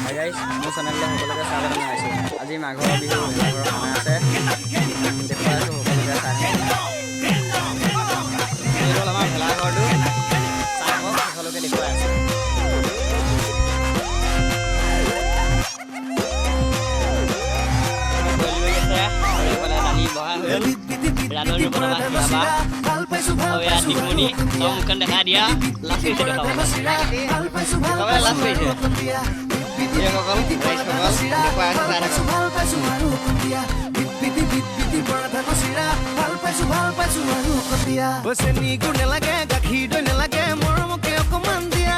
Hi guys, মোৰ চেনেললৈ সকলোকে স্বাগতম জনাইছোঁ। আজি মাঘৰ বিহু ভেলাঘৰৰ খানা আছে। দেখুৱাই আছোঁ সকলোকে চাই এই হ'ল আমাৰ ভেলাঘৰটো। চাই হওক সকলোকে দেখুৱাই আছোঁ। Ranul pernah siapa? Oh ya, Tikuni. Tom kan dah dia. Last week sudah kawan. Kawan last week. Dia kawan. Guys kawan. Lupa sana. Seni gune lage, gakhi done lage, mormo ke komandia.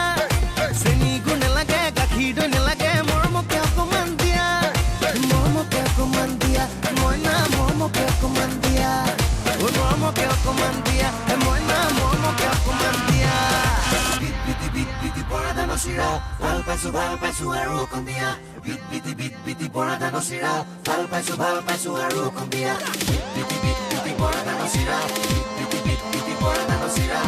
Seni gune lage, gakhi done lage, mormo ke komandia. Mormo ke komandia, moina mormo ke komandia. Mormo ke komandia, moina mormo ke komandia. Biti porada no sira, al pasu aru kondia. Biti porada no sira, al pasu aru kondia. Biti porada no sira, biti porada no sira.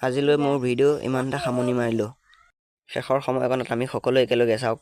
আজিলৈ মোৰ video' ইমানটা সামৰণি মাৰিলোঁ। শেষৰ সময়কণত আমি সকলোৱে একেলগে চাওক।